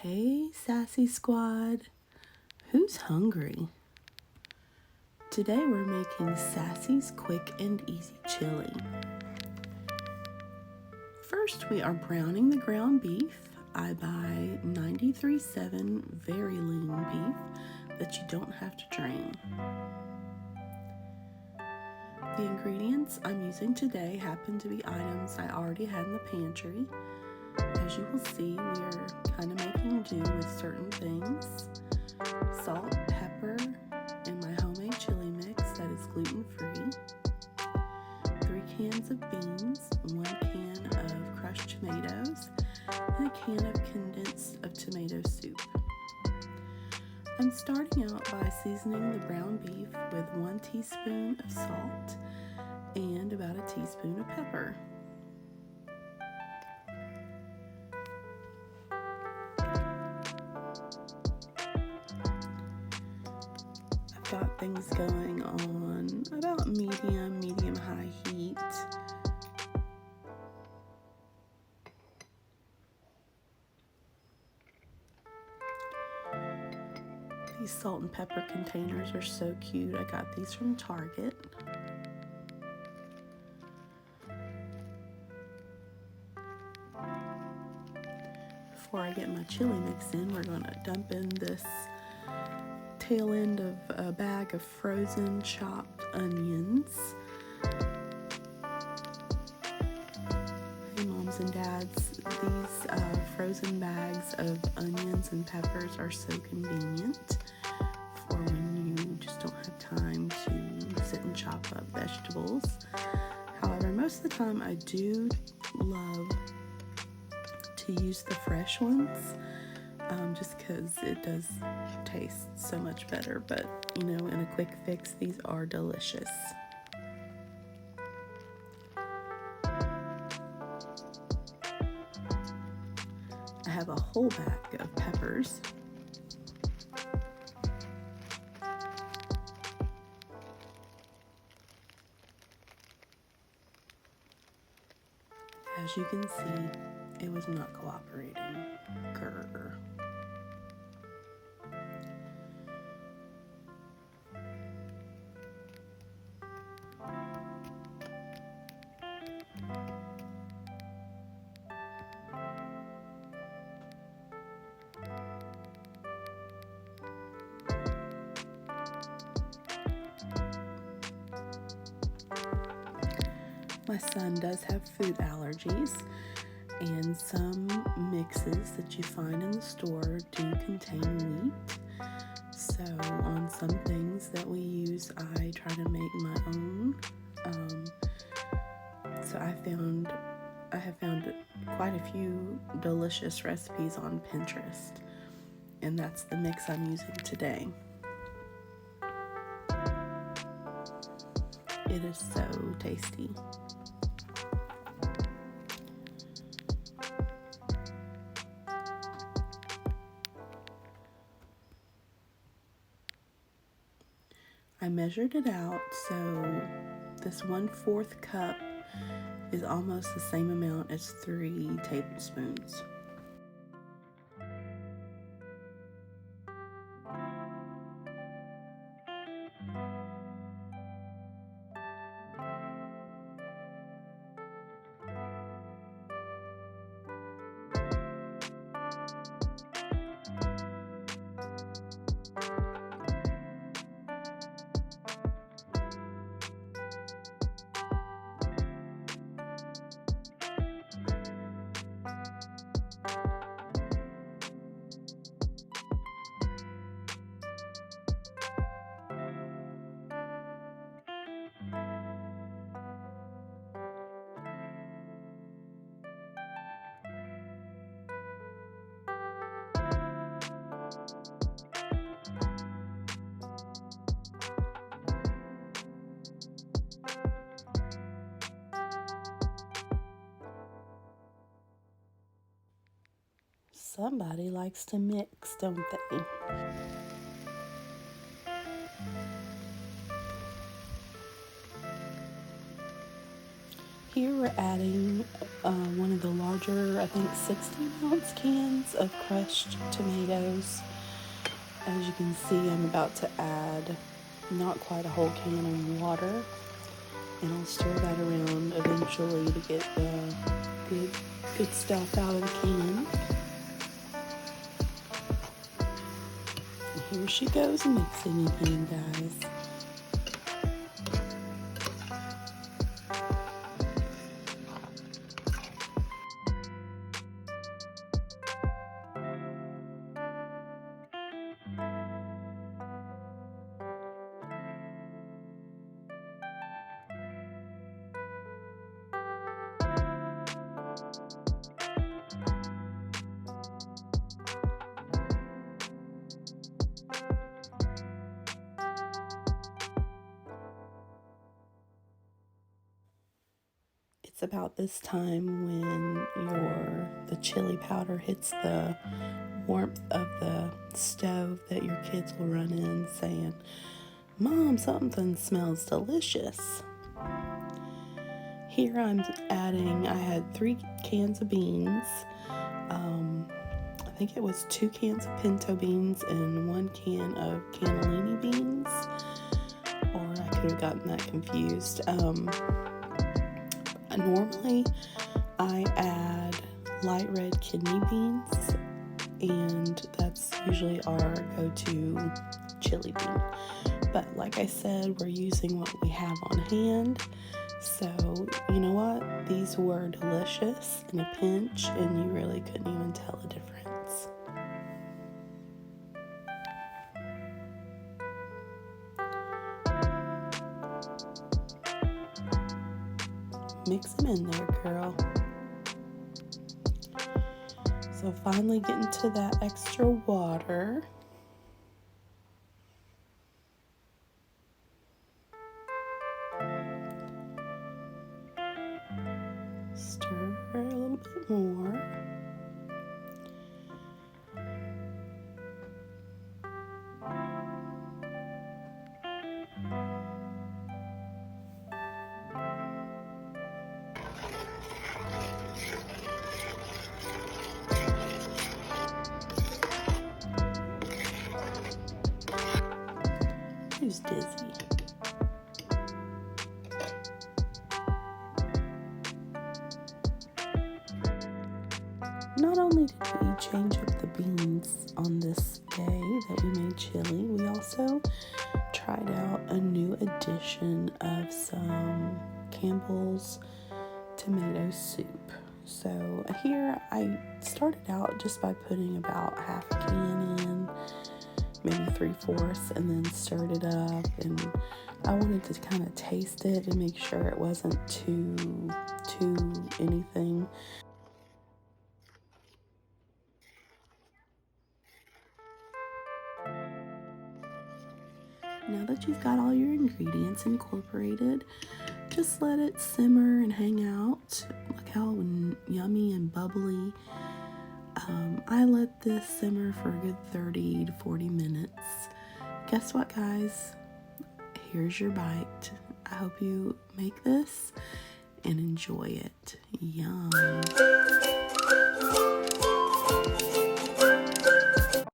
Hey, Sassy Squad. Who's hungry? Today we're making Sassy's quick and easy chili. First, we are browning the ground beef. I buy 93.7 very lean beef that you don't have to drain. The ingredients I'm using today happen to be items I already had in the pantry. As you will see, we are kind of making do with certain things. Salt, pepper, and my homemade chili mix that is gluten-free. 3 cans of beans, 1 can of crushed tomatoes, and a can of condensed of tomato soup. I'm starting out by seasoning the ground beef with 1 teaspoon of salt and about a teaspoon of pepper. Got things going on about medium-high heat. These salt and pepper containers are so cute. I got these from Target. Before I get my chili mix in, we're going to dump in this tail end of a bag of frozen chopped onions. Hey moms and dads, these frozen bags of onions and peppers are so convenient for when you just don't have time to sit and chop up vegetables. However, most of the time I do love to use the fresh ones. Just because it does taste so much better, but you know, in a quick fix, these are delicious. I have a whole bag of peppers. As you can see, it was not cooperating. Grr. My son does have food allergies, and some mixes that you find in the store do contain wheat. So on some things that we use, I try to make my own. So I have found quite a few delicious recipes on Pinterest, and that's the mix I'm using today. It is so tasty. I measured it out, so this 1/4 cup is almost the same amount as 3 tablespoons. Somebody likes to mix, don't they? Here we're adding one of the larger, I think 16-ounce cans of crushed tomatoes. As you can see, I'm about to add not quite a whole can of water, and I'll stir that around eventually to get the good stuff out of the can. And here she goes mixing again, guys. It's about this time when the chili powder hits the warmth of the stove that your kids will run in saying, "Mom, something smells delicious." Here I'm adding, I had 3 cans of beans. I think it was 2 cans of pinto beans and 1 can of cannellini beans. Or I could have gotten that confused. Normally, I add light red kidney beans, and that's usually our go-to chili bean. But like I said, we're using what we have on hand. So, you know what? These were delicious in a pinch, and you really couldn't even tell the difference. Mix them in there, girl. So finally getting to that extra water. Stir a little bit more. Who's dizzy? Not only did we change up the beans on this day that we made chili, we also tried out a new edition of some Campbell's tomato soup. So here I started out just by putting about half a can in, maybe 3/4, and then stirred it up, and I wanted to kind of taste it and make sure it wasn't too anything. Now that you've got all your ingredients incorporated, just let it simmer and hang out. Look how yummy and bubbly. I let this simmer for a good 30 to 40 minutes. Guess what, guys? Here's your bite. I hope you make this and enjoy it. Yum.